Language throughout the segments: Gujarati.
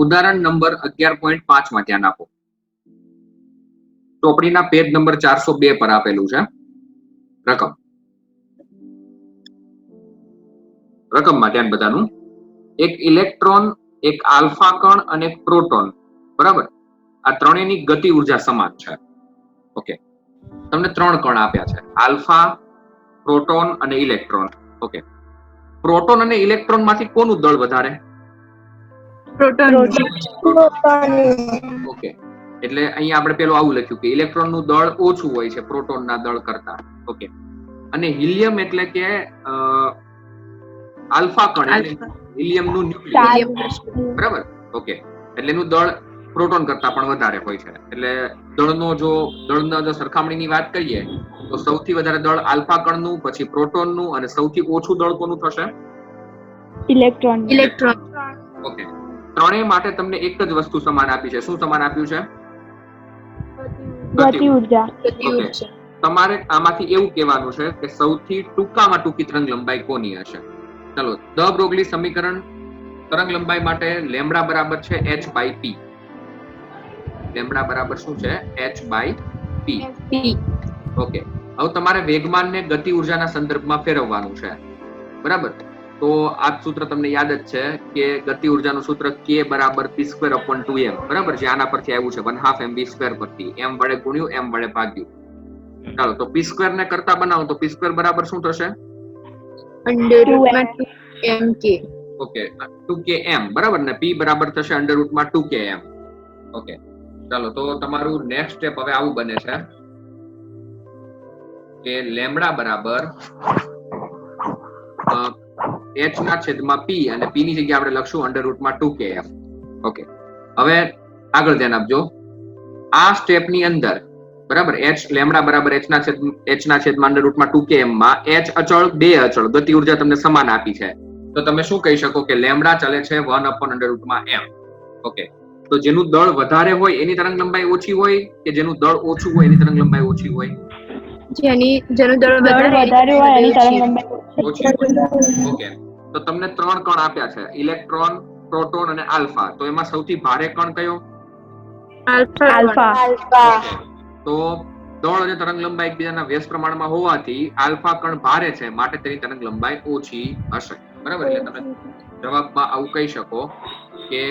ઉદાહરણ નંબર 11.5 માં ધ્યાન આપો. ચોપડીના પેજ નંબર 402 પર આપેલું છે રકમમાં ધ્યાન બધાનું. એક ઇલેક્ટ્રોન, એક આલ્ફા કણ અને એક પ્રોટોન, બરાબર, આ ત્રણેયની ગતિ ઉર્જા સમાન છે. ઓકે, તમને 3 કણ આપ્યા છે, આલ્ફા, પ્રોટોન અને ઇલેક્ટ્રોન. ઓકે, પ્રોટોન અને ઇલેક્ટ્રોન માંથી કોનું દળ વધારે? પ્રોટોન. ઓકે, એટલે અહીંયા આપણે પેલું આવું લખ્યું કે ઇલેક્ટ્રોન નું દળ ઓછું હોય છે પ્રોટોન ના દળ કરતા. ઓકે, અને હિલિયમ એટલે કે આલ્ફા કણ એટલે હિલિયમ નું ન્યુક્લિયસ, બરાબર. ઓકે, એટલે એનું દળ પ્રોટોન કરતા પણ વધારે હોય છે. એટલે દળના જો સરખામણીની વાત કરીએ તો સૌથી વધારે દળ આલ્ફા કણનું, પછી પ્રોટોનનું, અને સૌથી ઓછું દળ કોનું થશે? ઇલેક્ટ્રોન. ઓકે, ત્રણેય માટે તમને એક જ વસ્તુ સમાન આપી છે. શું સમાન આપ્યું છે? ગતિ ઉર્જા. તમારે આમાંથી એવું કહેવાનું છે કે સૌથી ટૂંકામાં ટૂંકી તરંગ લંબાઈ કોની હશે. ચલો, દ બ્રોગલી સમીકરણ તરંગ લંબાઈ માટે લેમ્બડા બરાબર છે h/p. લેમ્બડા બરાબર શું છે? h/p. ઓકે, હવે તમારે વેગમાનને ગતિ ઉર્જાના સંદર્ભમાં ફેરવવાનું છે, બરાબર. તો આ સૂત્ર તમને યાદ જ છે કે ગતિ ઉર્જાનું સૂત્ર k બરાબર p²/2m, બરાબર, જે આના પરથી આવ્યું છે 1/2 mv² પરથી. m વડે ગુણ્યું, m વડે ભાગ્યું. ચાલો, તો p² ને કરતા બનાવો તો p² બરાબર શું થશે? √2mk. ઓકે, 2km, બરાબર ને. p બરાબર થશે √2km. ઓકે, ચાલો, તો તમારું નેક્સ્ટ સ્ટેપ હવે આવું બને છે કે લેમ્બડા બરાબર h/p, અને p ની જગ્યાએ આપણે લખશું √2km. ઓકે, હવે આગળ ધ્યાન આપજો. આ સ્ટેપ ની અંદર, બરાબર, લેમ્બડા બરાબર h/√2km માં h અચળ, 2 અચળ, ગતિ ઉર્જા તમને સમાન આપી છે. તો તમે શું કહી શકો કે લેમ્બડા ચાલે છે 1/√m. ઓકે, તો જેનું દળ વધારે હોય એની તરંગ લંબાઈ ઓછી હોય કે જેનું દળ ઓછું હોય એની તરંગ લંબાઈ ઓછી હોય? જેનું દળ વધારે હોય એની તરંગ લંબાઈ ઓછી હોય. ઓકે, તો તમને 3 કણ આપ્યા છે, ઇલેક્ટ્રોન, પ્રોટોન અને આલ્ફા. તો એમાં સૌથી ભારે કણ કયો? આલ્ફા. તો દળ અને તરંગ લંબાઈ એકબીજાના વ્યસ્ત પ્રમાણમાં હોવાથી આલ્ફા કણ ભારે છે, માટે તેની તરંગ લંબાઈ ઓછી હશે, બરાબર. એટલે તમે જવાબમાં આવું કહી શકો કે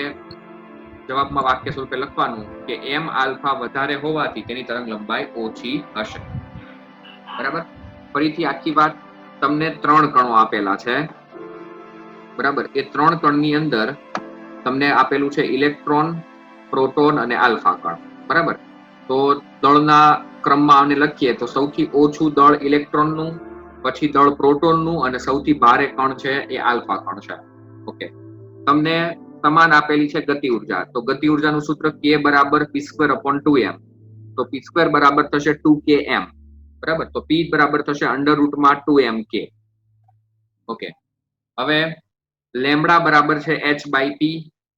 જવાબમાં વાક્ય સ્વરૂપે લખવાનું કે m આલ્ફા વધારે હોવાથી તેની તરંગ લંબાઈ ઓછી હશે, બરાબર. ફરીથી આખી વાત, તમને 3 કણો આપેલા છે, બરાબર. એ 3 કણની અંદર તમને આપેલું છે ઇલેક્ટ્રોન, પ્રોટોન અને આલ્ફા કણ, બરાબર. તો દળના ક્રમમાં આને લખીએ તો સૌથી ઓછું દળ ઇલેક્ટ્રોનનું, પછી દળ પ્રોટોનનું, અને સૌથી ભારે કણ છે એ આલ્ફા કણ છે. ઓકે, તમને સમાન આપેલી છે ગતિ ઉર્જા. તો ગતિ ઉર્જાનું સૂત્ર k બરાબર p²/2m. તો p² બરાબર થશે 2km, બરાબર. તો p બરાબર થશે √2mk. ઓકે, હવે લેમ્બડા બરાબર છે h/p,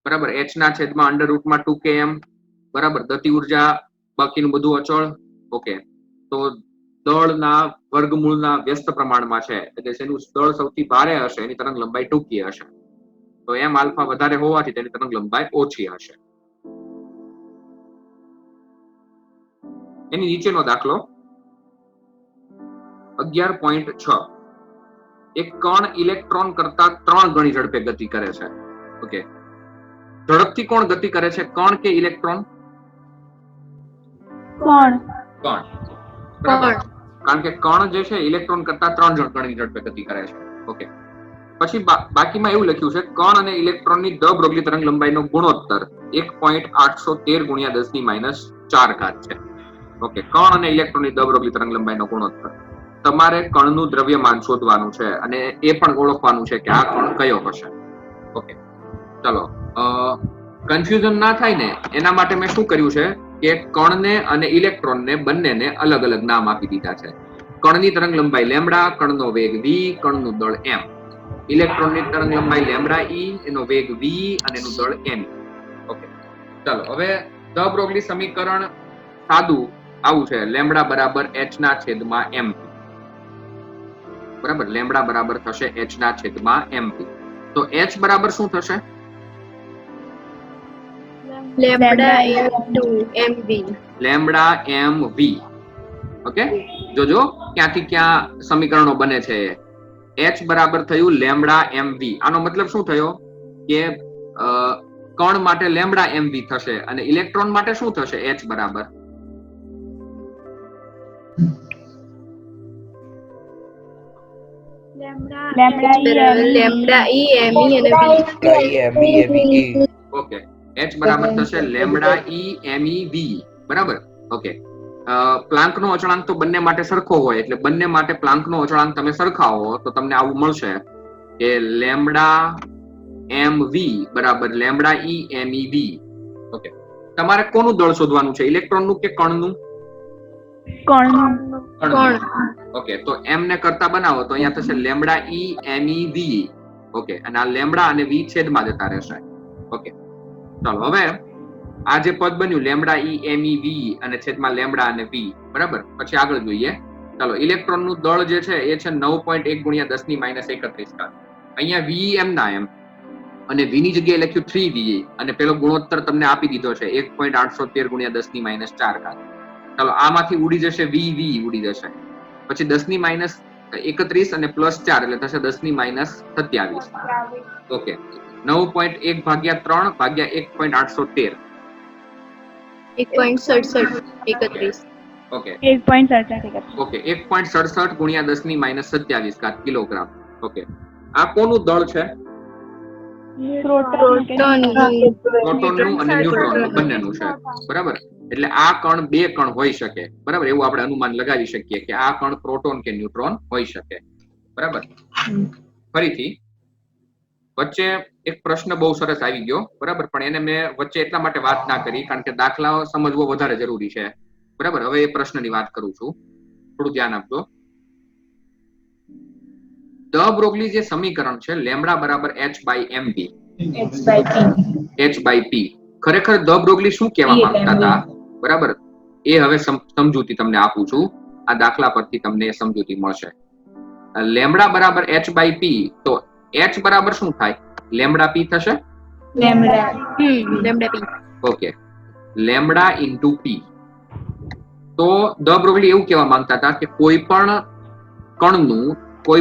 બરાબર, h/√2km, બરાબર. ગતિ ઉર્જા બાકીનું બધું અચળ. ઓકે, તો દળના વર્ગમૂળના વ્યસ્ત પ્રમાણમાં છે, એટલે જેનું દળ સૌથી ભારે હશે એની તરંગ લંબાઈ ટૂંકી હશે. તો m આલ્ફા વધારે હોવાથી તેની તરંગ લંબાઈ ઓછી હશે. એની નીચેનો દાખલો 11.6. એક કણ ઇલેક્ટ્રોન કરતા 3 ગણી ઝડપે ગતિ કરે છે. ઓકે, ઝડપથી કોણ ગતિ કરે છે, કણ કે ઇલેક્ટ્રોન? કણ. કારણ કે કણ જે છે ઇલેક્ટ્રોન કરતા 3 ગણી ઝડપે ગતિ કરે છે. ઓકે, પછી બાકીમાં એવું લખ્યું છે કણ અને ઇલેક્ટ્રોનની દ બ્રોગલી તરંગ લંબાઈનો ગુણોત્તર 1.813 × 10⁻⁴ છે. ઓકે, કણ અને ઇલેક્ટ્રોનની દ બ્રોગલી તરંગ લંબાઈનો ગુણોત્તર. તમારે કણનું દ્રવ્યમાન શોધવાનું છે અને એ પણ ઓળખવાનું છે કે આ કણ કયો હશે. ઓકે, ચલો, કન્ફ્યુઝન ના થાય ને એના માટે મેં શું કર્યું છે કે કણને અને ઇલેક્ટ્રોનને બંનેને અલગ અલગ નામ આપી દીધા છે. કણની તરંગ લંબાઈ લેમ્બડા, કણનો વેગ v, કણનું દળ m. ઇલેક્ટ્રોનની તરંગ લંબાઈ લેમ્બડા e, એનો વેગ v અને એનું દળ m. ઓકે, ચાલો, હવે દ બ્રોગલી સમીકરણ સાદું આવું છે, લેમ્બડા બરાબર h/mp, બરાબર. લેમ્બડા બરાબર થશે h/mp. તો h બરાબર શું થશે? Lambda into m v. Lambda m v. Okay, જોજો ક્યાંથી ક્યાં સમીકરણો બને છે. એચ બરાબર થયું લેમ્બડા એમ વી. આનો મતલબ શું થયો કે કણ માટે લેમ્બડા એમ વી થશે અને ઇલેક્ટ્રોન માટે શું થશે? એચ બરાબર લેમ્બડા ઈ એમઈ અને વી. ઓકે, એચ બરાબર થશે લેમ્બડા ઈ એમઈ વી. બરાબર. ઓકે, પ્લાન્કનો અચળાંક તો બંને માટે સરખો હોય એટલે બંને માટે પ્લાન્કનો અચળાંક તમે સરખાવો તો તમને આવું મળશે કે લેમ્બડા એમ વી બરાબર લેમ્બડા ઈ એમઈ વી. ઓકે, તમારે કોનું દળ શોધવાનું છે? ઇલેક્ટ્રોનનું કે કણનું? કણનું. ઓકે, તો એમ ને કરતા બનાવો તો અહીંયા થશે લેમ્બડા ઈ એમઈ વી. ઓકે, અને આ લેમ્બડા અને વી છેદમાં જતા રહેશે. ઓકે, ચાલો હવે આ જે પદ બન્યું લેમ્બડા ઈ એમઈ વી અને છેદમાં લેમ્બડા અને વી. બરાબર. પછી આગળ જોઈએ. ચાલો, ઇલેક્ટ્રોનનું દળ જે છે એ છે 9.1 ગુણ્યા 10⁻31. અહીંયા વી એમ ના એમ અને વી ની જગ્યાએ લખ્યું 3 અને પેલો ગુણોત્તર તમને આપી દીધો છે 1.813 ગુણ્યા 10⁻4. ચાલો, આમાંથી ઉડી જશે વી ઉડી જશે. પછી 10⁻31 અને +4 એટલે થશે 10⁻27. ઓકે, 9.1 ભાગ્યા 3 ભાગ્યા 1.813. 1.6731. ઓકે, 1.67 ગુણ્યા 10⁻27 કિલોગ્રામ. ઓકે, આ કોનું દળ છે? પ્રોટોનનું અને ન્યુટ્રોનનું બંનેનું છે. બરાબર. એટલે આ કણ બે કણ હોઈ શકે. બરાબર, એવું આપણે અનુમાન લગાવી શકીએ કે આ કણ પ્રોટોન કે ન્યુટ્રોન હોઈ શકે. બરાબર. ફરીથી વચ્ચે એક પ્રશ્ન બહુ સરસ આવી ગયો. બરાબર, પણ એને મેં વચ્ચે એટલા માટે વાત ના કરી કારણ કે દાખલાઓ સમજવો વધારે જરૂરી છે. બરાબર, હવે એ પ્રશ્નની વાત કરું છું, થોડું ધ્યાન આપજો. ધ બ્રોગલી જે સમીકરણ છે લેમ્બડા બરાબર h by mv h by p, ખરેખર ધ બ્રોગલી શું કહેવા માંગતા હતા? બરાબર, એ હવે સમજૂતી તમને આપું છું. આ દાખલા પરથી તમને એ સમજૂતી મળશે. લેમ્બડા બરાબર h બાય p, તો h બરાબર શું થાય? લેમ્બડા p થશે. Lambda P. Okay, lambda into p. તો ધ બ્રોગલી એવું કહેવા માંગતા હતા કે કોઈ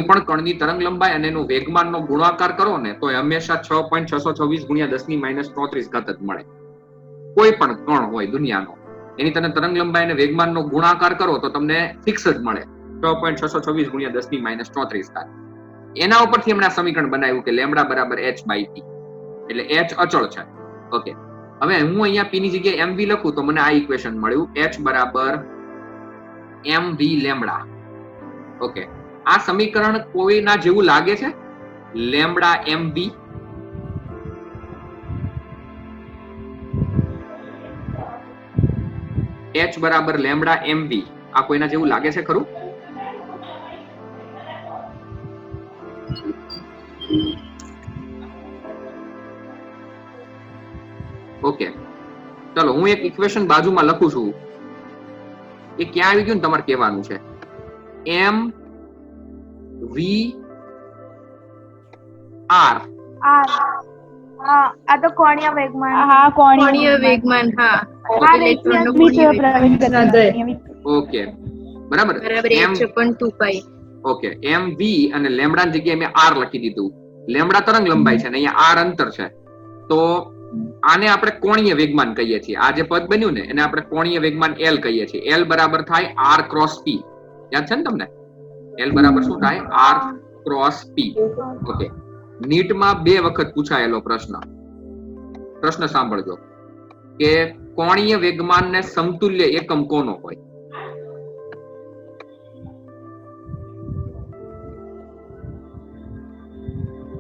પણ કણની તરંગ લંબાઈ અને એનું વેગમાનનો ગુણાકાર કરો ને તો હંમેશા 6.626 ગુણ્યા 10⁻34 જ મળે. કોઈ પણ કણ હોય દુનિયાનો, એની તમે તરંગ લંબાઈ અને વેગમાનનો ગુણાકાર કરો તો તમને ફિક્સ જ મળે 6.626 ગુણ્યા 10⁻34. એના ઉપરથી એમણે આ સમીકરણ બનાવ્યું કે લેમ્બડા બરાબર h બાય p, એટલે h અચળ છે. ઓકે, હવે હું અહીંયા p ની જગ્યાએ mv લખું તો મને આ ઇક્વેશન મળ્યું h બરાબર mv લેમ્બડા. ઓકે, આ સમીકરણ કોઈના જેવું લાગે છે? Lambda mv. h બરાબર લેમ્બડા mv, આ કોઈના જેવું લાગે છે ખરું? ઓકે, ચલો હું એક ઇક્વેશન બાજુમાં લખું છું. એ ક્યાં આવી ગયું ને તમારે કહેવાનું છે. m v r. આ તો કોણીય વેગમાન. કોણીય વેગમાન. હા, ઇલેક્ટ્રોનનો કોણીય વેગમાન. ઓકે, બરાબર. બરાબર h/2π. ઓકે, m v અને લેમ્બડા ની જગ્યાએ મેં r લખી દીધું. લેમ્બડા તરંગ લંબાઈ છે ને અહીંયા r અંતર છે, તો આને આપણે કોણીય વેગમાન કહીએ છીએ. આ જે પદ બન્યું ને એને આપણે કોણીય વેગમાન l કહીએ છીએ. l બરાબર થાય r ક્રોસ p. યાદ છે ને તમને? l બરાબર શું થાય? r cross p. ઓકે, નીટમાં 2 વખત પૂછાયેલો પ્રશ્ન સાંભળજો કે કોણીય વેગમાનને સમતુલ્ય એકમ કોનો હોય?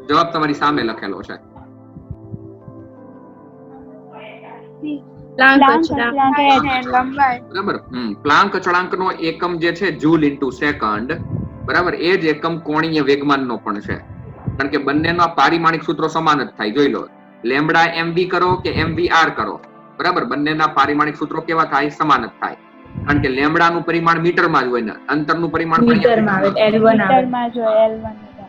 જવાબ તમારી સામે લખેલો છે. બરાબર. પ્લાન્ક અચળાંકનો એકમ જે છે જૂલ ઇન્ટુ સેકન્ડ. બરાબર, એ જ એકમ કોણીય વેગમાનનો પણ છે, કારણ કે બંનેના પારિમાણિક સૂત્રો સમાન જ થાય. જોઈ લો, લેમ્બડા mv કરો કે mvr કરો, બરાબર, બંનેના પારિમાણિક સૂત્રો કેવા થાય? સમાન જ થાય. કારણ કે લેમ્બડાનું પરિમાણ મીટરમાં જ હોય ને અંતરનું પરિમાણ મીટરમાં આવે, L1 આવે.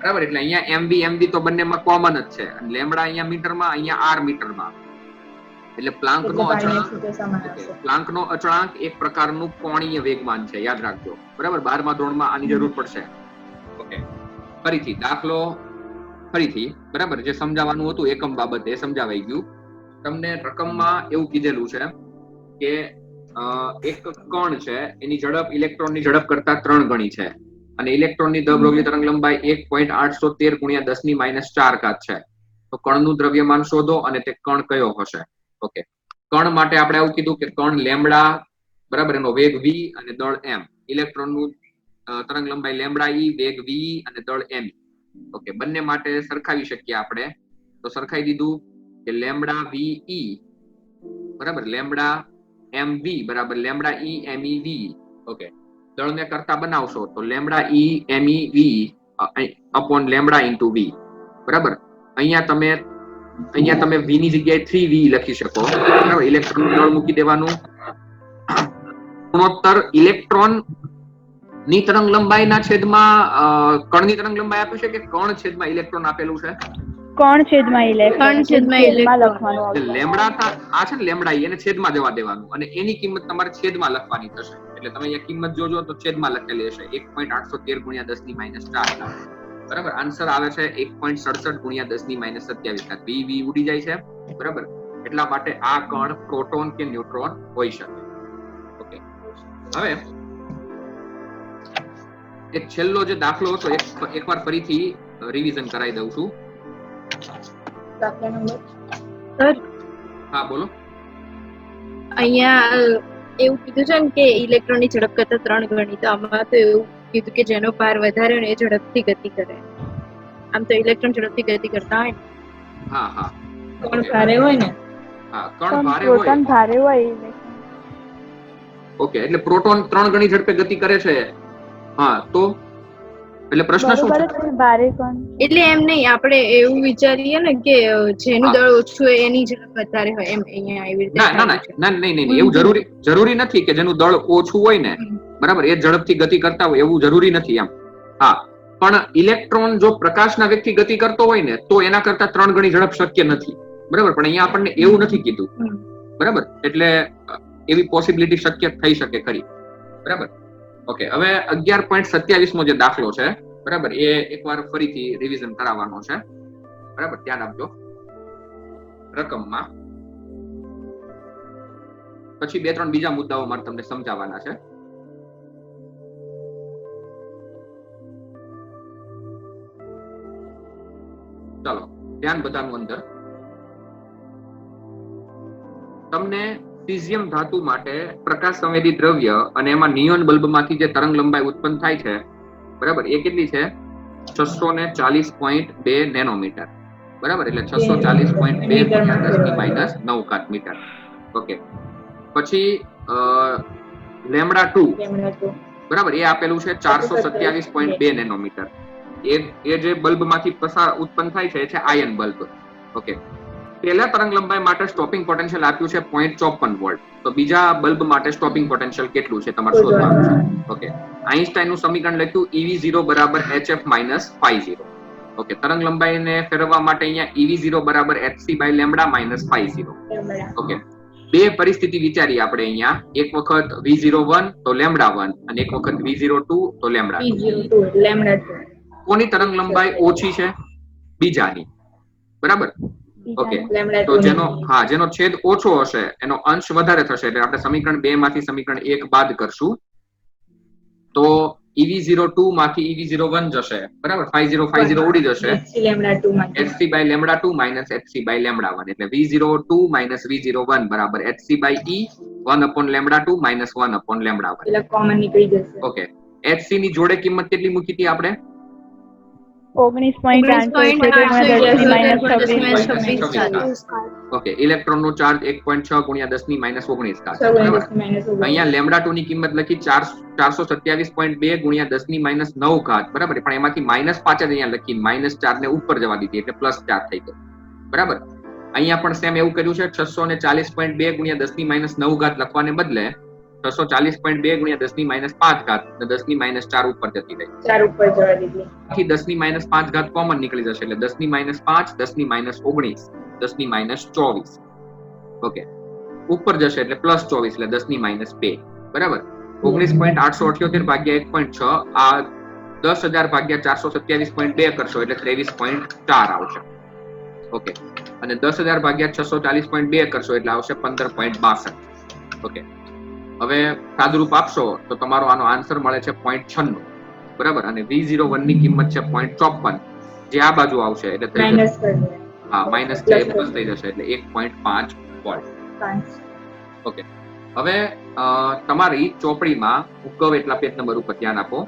બરાબર, એટલે અહીંયા mv તો બંનેમાં કોમન જ છે. લેમ્બડા અહીંયા મીટરમાં, અહીંયા r મીટરમાં. એટલે પ્લાન્કનો એટલે પાણીના અચળાંક છૂટે સમાન આવશે. પ્લાન્કનો અચળાંક એક પ્રકારનું કોણીય વેગમાન છે, યાદ રાખજો. બરાબર, 12મા ધોરણમાં આની જરૂર પડશે. ઓકે, ફરીથી દાખલો ફરીથી બરાબર, જે સમજાવવાનું હતું એકમ બાબતે એ સમજાવાઈ ગયું. તમને રકમમાં એવું કીધેલું છે કે એક કણ છે, એની ઝડપ ઇલેક્ટ્રોનની ઝડપ કરતા 3 ગણી છે અને ઇલેક્ટ્રોનની ધ બ્રોગલી તરંગ લંબાઈ 1.813 × 10⁻⁴ છે. તો કણનું દ્રવ્યમાન શોધો અને તે કણ કયો હશે. ઓકે, કણ માટે આપણે આવું કીધું કે કણ લેમ્બડા, બરાબર, એનો વેગ v અને દળ m. ઇલેક્ટ્રોનનું તરંગ લંબાઈ લેમ્બડા e, વેગ v અને દળ m. ઓકે, બંને માટે સરખાવી શકીએ આપણે. તો સરખાઈ દીધું કે લેમ્બડા v e બરાબર લેમ્બડા m v બરાબર lambda e m e v. Okay, દળને કરતા બનાવશો તો lambda e m e v upon lambda into v. બરાબર, અહીંયા તમે v ની જગ્યાએ 3v લખી શકો. બરાબર, ઇલેક્ટ્રોન દળ મૂકી દેવાનું. ગુણોત્તર ઇલેક્ટ્રોન ની તરંગ લંબાઈના છેદમાં કણની તરંગ લંબાઈ આપ્યું છે કે કણ છેદમાં ઇલેક્ટ્રોન આપેલું છે? કણ છેદમાં ઇલેક્ટ્રોન લખવાનું આવશે. લેમ્બડા આ છે ને લેમ્બડા એને છેદમાં જવા દેવાનું અને એની કિંમત તમારે છેદમાં લખવાની થશે. એટલે તમે અહીંયા કિંમત જોજો તો છેદમાં લખેલી હશે 1.813 × 10⁻⁴. બરાબર, આન્સર આવે છે 1.67 × 10⁻27. v ઉડી જાય છે. બરાબર, એટલા માટે આ કણ પ્રોટોન કે ન્યુટ્રોન હોઈ શકે. ઓકે, હવે એક છેલ્લો જે દાખલો હતો એકવાર ફરીથી રિવિઝન કરાવી દઉં છું. દાખલા નંબર સર, હા બોલો. અહીંયા એવું કીધું છે ને કે ઇલેક્ટ્રોનની ઝડપ કરતા 3 ગણી. તો આમાં તો એવું કીધું કે જેનો ભાર વધારે હોય એ ઝડપથી ગતિ કરે. આમ તો ઇલેક્ટ્રોન ઝડપથી ગતિ કરતા હોય. હા હા, કણ ભારે હોય ને, હા કણ ભારે પ્રોટોન હોય. ભારે હોય. ઓકે, એટલે પ્રોટોન 3 ગણી ઝડપે ગતિ કરે છે. હા, તો એટલે પ્રશ્ન શું છે? ભારે કણ એટલે એમ નહીં, આપણે એવું વિચારીએ ને કે જેનું દળ ઓછું હોય એની ઝડપ વધારે હોય. એમ અહીંયા આવી રીતે નહીં, એવું જરૂરી નથી કે જેનું દળ ઓછું હોય ને, બરાબર, એ ઝડપથી ગતિ કરતા હોય એવું જરૂરી નથી એમ. હા, પણ ઇલેક્ટ્રોન જો પ્રકાશના વેગથી ગતિ કરતો હોય ને તો એના કરતા 3 ગણી ઝડપ શક્ય નથી. બરાબર, પણ અહીંયા આપણને એવું નથી કીધું. બરાબર, એટલે એવી પોસિબિલિટી શક્ય થઈ શકે ખરી. બરાબર, ઓકે, હવે 11.27 જે દાખલો છે, બરાબર, એ એકવાર ફરીથી રિવિઝન કરાવવાનો છે. બરાબર, ધ્યાન આપજો રકમમાં. પછી 2-3 બીજા મુદ્દાઓ મારે તમને સમજાવવાના છે. ચાલો, ધ્યાન બધાનું અંદર. તમને સીઝિયમ ધાતુ માટે પ્રકાશ સંવેદી દ્રવ્ય અને એમાં નિયોન બલ્બમાંથી જે તરંગ લંબાઈ ઉત્પન્ન થાય છે, બરાબર, એ કેટલી છે? 640.2 નેનોમીટર. બરાબર, એટલે 640.2 × 10⁻⁹ મીટર. ઓકે, પછી લેમ્બડા 2, બરાબર, એ આપેલું છે 427.2 નેનોમીટર. એ જે બલ્બમાંથી ઉત્પન્ન થાય છે એ છે આયન બલ્બ. ઓકે, પહેલા તરંગ લંબાઈ માટે સ્ટોપિંગ પોટેન્શિયલ આપ્યું છે 0.54 વોલ્ટ. તો બીજા બલ્બ માટે સ્ટોપિંગ પોટેન્શિયલ કેટલું છે તમારે શોધવાનું છે. ઓકે, આઈન્સ્ટાઈનનું સમીકરણ લખ્યું EV0 = hf - ϕ0. ઓકે, તરંગ લંબાઈને ફેરવવા માટે અહીંયા EV0 = hc/λ - ϕ0. ઓકે, બે પરિસ્થિતિ વિચારી આપણે અહીંયા. એક વખત V01 તો λ1 અને એક વખત V02 તો λ2. કોની તરંગ લંબાઈ ઓછી છે? બીજાની. બરાબર, ઓકે, તો જેનો છેદ ઓછો હશે એનો અંશ વધારે થશે. એટલે આપણે સમીકરણ 2 માંથી સમીકરણ 1 બાદ કરશું તો EV02 માંથી EV01 જશે. બરાબર, ϕ0 ઉડી જશે. hc/λ2 - hc/λ1 એટલે V02 - V01 = hc/e 1/λ2 - 1/λ1. એટલે કોમન નીકળી જશે. ઓકે, hc ની જોડે કિંમત કેટલી મૂકી હતી આપણે? 19.8 ઓકે, ઇલેક્ટ્રોન નો ચાર્જ 1.6 × 10⁻⁹. બરાબર, અહીંયા લેમ્બડા 2 ની કિંમત લખી 427.2 × 10⁻⁹. બરાબર, પણ એમાંથી -5 જ અહીંયા લખી, -4 ને ઉપર જવા દીધી એટલે +4 થઈ ગયું. બરાબર, અહીંયા પણ સેમ એવું કર્યું છે. 640.2 × 10⁻⁹ લખવાને બદલે 640.2 × 10⁻⁵ 10⁻4 ઉપર જતી રહી. 4 ઉપર જવા દીધી. 10⁻5 કોમન નીકળી જશે એટલે 10⁻5 10⁻19 10⁻24. ઓકે, ઉપર જશે એટલે +24 એટલે 10⁻2, બરાબર. 19.878 ભાગ્યા 1.6 આ 10,000 ભાગ્યા 427.2 કરશો એટલે 23.4 આવશે. ઓકે, અને 10,000 ભાગ્યા 640.2 કરશો એટલે આવશે 15.62. ઓકે, હવે સાદુરૂપ આપશો તો તમારો આનો આન્સર મળે છે 0.96, બરાબર. અને V01 ની કિંમત છે 0.54, જે આ બાજુ આવશે એટલે થઈ જશે, માઇનસ કરી દે. હા માઇનસ છે એ પ્લસ થઈ જશે એટલે 1.5 વોલ્ટ. 5. ઓકે, હવે તમારી ચોપડીમાં હું કહું એટલા પેજ નંબર ઉપર ધ્યાન આપો.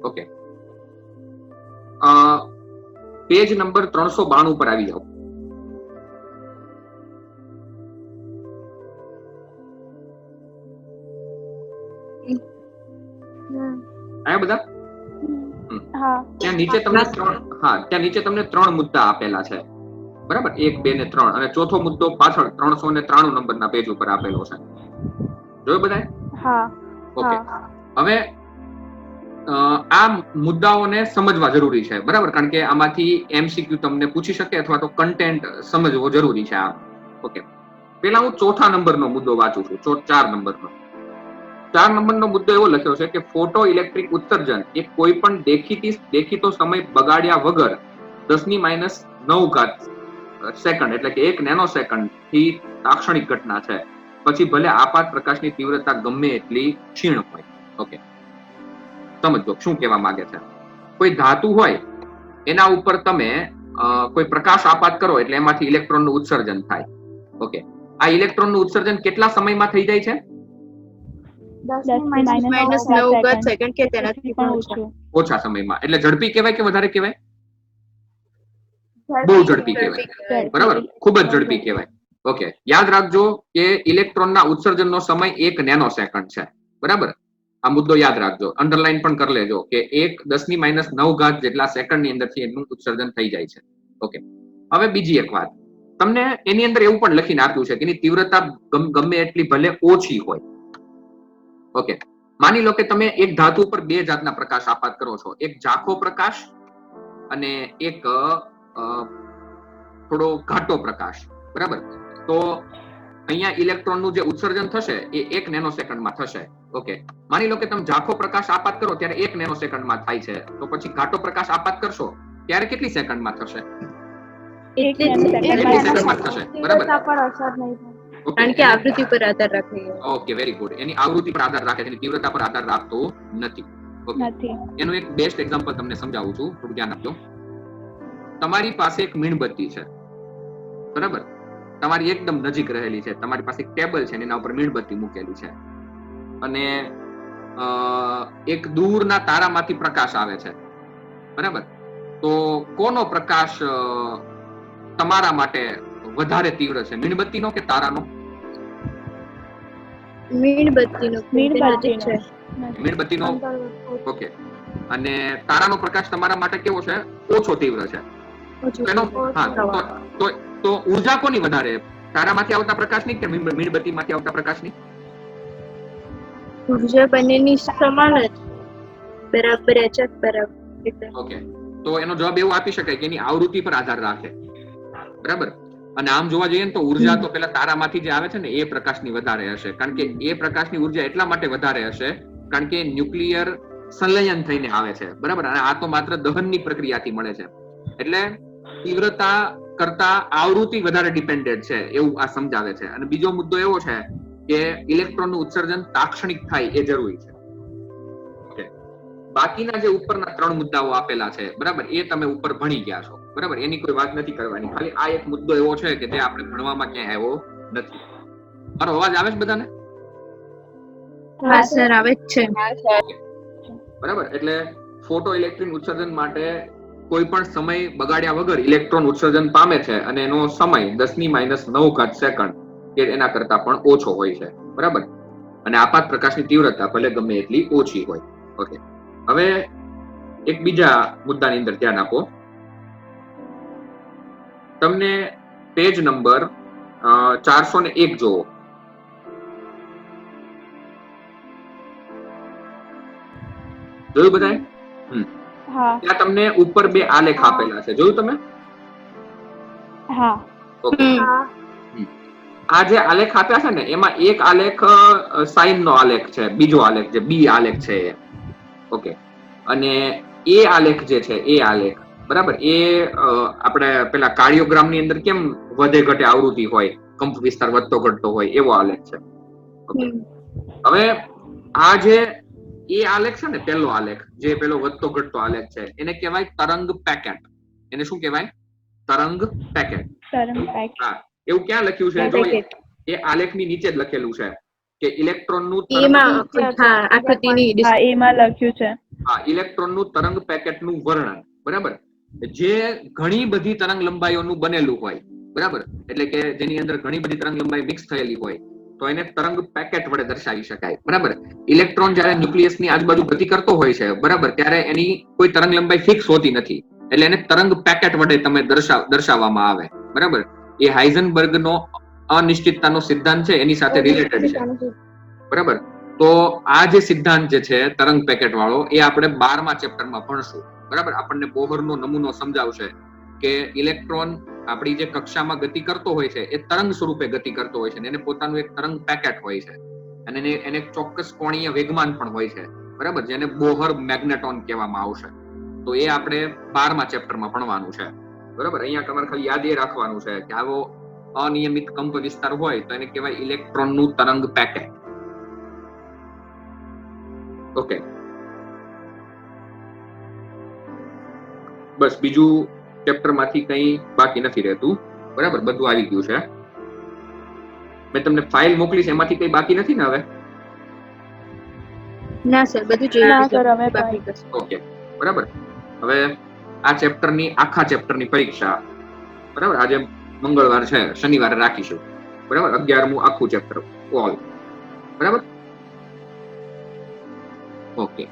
ઓકે, પેજ નંબર 392 પર આવી જાઓ. આયા બધા? ત્યાં નીચે તમને ત્યાં નીચે તમને 3 મુદ્દા આપેલા છે, બરાબર. 1, 2 ને 3, અને ચોથો મુદ્દો પાછળ 393 નંબરના પેજ ઉપર આપેલો છે. જોયું બધાએ? ઓકે, હવે આ મુદ્દાઓને સમજવા જરૂરી છે, બરાબર. કારણ કે આમાંથી MCQ તમને પૂછી શકે અથવા તો કન્ટેન્ટ સમજવો જરૂરી છે. ઓકે, પેલા હું ચોથા નંબરનો મુદ્દો વાંચું છું. 4 નંબરનો મુદ્દો એવો લખ્યો છે કે ફોટો ઇલેક્ટ્રિક ઉત્સર્જન એ કોઈ પણ દેખીતો સમય બગાડ્યા વગર 10⁻9 સેકન્ડ એટલે કે 1 નેનો સેકન્ડ થી લાક્ષણિક ઘટના છે, પછી ભલે આપાત પ્રકાશની તીવ્રતા ગમે એટલી ક્ષીણ હોય. ઓકે, સમજો શું કહેવા માંગે છે. કોઈ ધાતુ હોય એના ઉપર તમે કોઈ પ્રકાશ આપાત કરો એટલે એમાંથી ઇલેક્ટ્રોનનું ઉત્સર્જન થાય. ઓકે, આ ઇલેક્ટ્રોનનું ઉત્સર્જન કેટલા સમયમાં થઈ જાય છે? -9 સેકન્ડ કે તેનાથી પણ ઓછા સમયમાં. એટલે ઝડપી કહેવાય કે વધારે કહેવાય? બહુ ઝડપી કહેવાય, બરાબર. ખૂબ જ ઝડપી કહેવાય. ઓકે, યાદ રાખજો કે ઇલેક્ટ્રોનના ઉત્સર્જનનો સમય 1 નેનો સેકન્ડ છે, બરાબર. આ મુદ્દો યાદ રાખજો, અંડરલાઈન પણ કરી લેજો કે 1 10⁻9 જેટલા સેકન્ડની અંદરથી એનું ઉત્સર્જન થઈ જાય છે. ઓકે, હવે બીજી એક વાત, તમને એની અંદર એવું પણ લખીને આપ્યું છે કે એની તીવ્રતા ગમે એટલી ભલે ઓછી હોય. ઓકે, માની લો કે તમે એક ધાતુ ઉપર 2 જાતના પ્રકાશ આપાત કરો છો, એક ઝાંખો પ્રકાશ અને એક થોડો ઘાટો પ્રકાશ, બરાબર. તો અહીંયા ઇલેક્ટ્રોનનું જે ઉત્સર્જન થશે એ 1 નેનો સેકન્ડમાં થશે. ઓકે, માની લો કે તમે ઝાંખો પ્રકાશ આપાત કરો ત્યારે 1 નેનો સેકન્ડમાં થાય છે, તો પછી ઘાટો પ્રકાશ આપાત કરશો ત્યારે કેટલી સેકન્ડમાં થશે? 1 સેકન્ડમાં થશે, બરાબર. કારણ કે આવૃત્તિ પર આધાર રાખે. Okay, very good. એની આવૃત્તિ પર આધાર રાખે છે, એની તીવ્રતા પર આધાર રાખતો નથી. ઓકે, એનું એક બેસ્ટ એક્ઝામ્પલ તમને સમજાવું છું, થોડું ધ્યાન આપજો. તમારી પાસે એક મીણબત્તી છે, બરાબર. તમારી એકદમ નજીક રહેલી છે, તમારી પાસે એક ટેબલ છે, એના ઉપર મીણબત્તી મૂકેલી છે, અને એક દૂરના તારામાંથી પ્રકાશ આવે છે, બરાબર. તો કોનો પ્રકાશ તમારા માટે વધારે તીવ્ર છે, મીણબત્તીનો કે તારાનો? મીણબત્તીનો. ઓકે, અને તારાનો પ્રકાશ તમારા માટે કેવો છે? ઓછો તીવ્ર છે. તો ઉર્જા કોની વધારે, તારામાંથી આવતા પ્રકાશની કે મીણબત્તીમાંથી આવતા પ્રકાશની? ઉર્જા બંનેની સમાન જ, બરાબર બરાબર. ઓકે, તો એનો જવાબ એવો આપી શકાય કે એની આવૃત્તિ પર આધાર રાખે, બરાબર. અને આમ જોવા જઈએ ને તો ઉર્જા તો પેલા તારામાંથી જે આવે છે ને એ પ્રકાશની વધારે હશે, કારણ કે એ પ્રકાશની ઉર્જા એટલા માટે વધારે હશે કારણ કે ન્યુક્લિયર સંલયન થઈને આવે છે, બરાબર. અને આ તો માત્ર દહનની પ્રક્રિયાથી મળે છે, એટલે તીવ્રતા કરતા આવૃત્તિ વધારે ડિપેન્ડન્ટ છે એવું આ સમજાવે છે. અને બીજો મુદ્દો એવો છે કે ઇલેક્ટ્રોનનું ઉત્સર્જન તાક્ષણિક થાય એ જરૂરી છે. ઓકે, બાકીના જે ઉપરના 3 મુદ્દાઓ આપેલા છે, બરાબર, એ તમે ઉપર ભણી ગયા છો, બરાબર. એની કોઈ વાત નથી કરવાની, ખાલી આ એક મુદ્દો એવો છે કે જે આપણે ભણવામાં ક્યાંય આવ્યો નથી. મારો અવાજ આવે છે બધાને? હા સર, આવે જ છે. બરાબર. એટલે ફોટો ઇલેક્ટ્રિક ઉત્સર્જન માટે કોઈ પણ સમય બગાડ્યા વગર ઇલેક્ટ્રોન ઉત્સર્જન પામે છે અને એનો સમય 10⁻⁹ સેકન્ડ કે એના કરતા પણ ઓછો હોય છે, બરાબર. અને આપાત પ્રકાશની તીવ્રતા ભલે ગમે એટલી ઓછી હોય. ઓકે, હવે એક બીજા મુદ્દાની અંદર ધ્યાન આપો. તમને પેજ નંબર 401 જોવો. જોયું બધાએ? હા ત્યાં તમને ઉપર 2 આલેખ આપેલા છે, જોયું તમે? હા ઓકે, આ જે આલેખ આપ્યા છે ને એમાં એક આલેખ સાઇન નો આલેખ છે, બીજો આલેખ જે બી આલેખ છે એ. ઓકે, અને એ આલેખ જે છે એ આલેખ, બરાબર, એ આપણે પેલા કાર્ડિયોગ્રામ ની અંદર કેમ વધે ઘટે આવૃત્તિ હોય, કંપ વિસ્તાર વધતો ઘટતો હોય, એવો આલેખ છે. ઓકે, હવે આ જે એ આલેખ છે ને, પેલો આલેખ જે પેલો વધતો ઘટતો આલેખ છે, એને કહેવાય તરંગ પેકેટ. એને શું કહેવાય? તરંગ પેકેટ. હા, એવું ક્યાં લખ્યું છે? જો એ આલેખની નીચે જ લખેલું છે કે ઇલેક્ટ્રોનનું એમાં લખ્યું છે. હા, ઇલેક્ટ્રોનનું તરંગ પેકેટનું વર્ણન, બરાબર, જે ઘણી બધી તરંગ લંબાઈઓનું બનેલું હોય, બરાબર, એટલે કે જેની અંદર ઘણી બધી તરંગ લંબાઈ મિક્સ થયેલી હોય, તો એને તરંગ પેકેટ વડે દર્શાવી શકાય, બરાબર. ઇલેક્ટ્રોન જ્યારે ન્યુક્લિયસની આજુબાજુ ગતિ કરતો હોય છે, બરાબર, ત્યારે એની કોઈ તરંગ લંબાઈ ફિક્સ હોતી નથી, એટલે એને તરંગ પેકેટ વડે તમે દર્શાવવામાં આવે, બરાબર. એ હાઇઝનબર્ગનો અનિશ્ચિતતાનો સિદ્ધાંત છે એની સાથે રિલેટેડ છે, બરાબર. તો આ જે સિદ્ધાંત જે છે તરંગ પેકેટ વાળો, એ આપણે 12મા ચેપ્ટરમાં ભણશું, બરાબર. આપણને બોહરનો નમૂનો સમજાવશે કે ઇલેક્ટ્રોન આપણી જે કક્ષામાં ગતિ કરતો હોય છે એ તરંગ સ્વરૂપે ગતિ કરતો હોય છે, અને એને પોતાનું એક તરંગ પેકેટ હોય છે, અને એને ચોક્કસ કોણીય વેગમાન પણ હોય છે, બરાબર, જેને બોહર મેગ્નેટોન કહેવામાં આવશે. તો એ આપણે 12મા ચેપ્ટરમાં ભણવાનું છે, બરાબર. અહીંયા તમારે ખાલી યાદ એ રાખવાનું છે કે આવો અનિયમિત કંપ વિસ્તાર હોય તો એને કહેવાય ઇલેક્ટ્રોનનું તરંગ પેકેટ. ઓકે, બસ બીજું ચેપ્ટરમાંથી કંઈ બાકી નથી રહેતું, બરાબર, બધું આવી ગયું છે. મેં તમને ફાઇલ મોકલી છે, એમાંથી કંઈ બાકી નથી ને હવે? ના સર, બધું જોઈ. ઓકે, બરાબર. હવે આ ચેપ્ટરની આખા ચેપ્ટરની પરીક્ષા, બરાબર, આજે મંગળવાર છે, શનિવારે રાખીશું, બરાબર. 11મું આખું ચેપ્ટર ઓલ, બરાબર. ઓકે.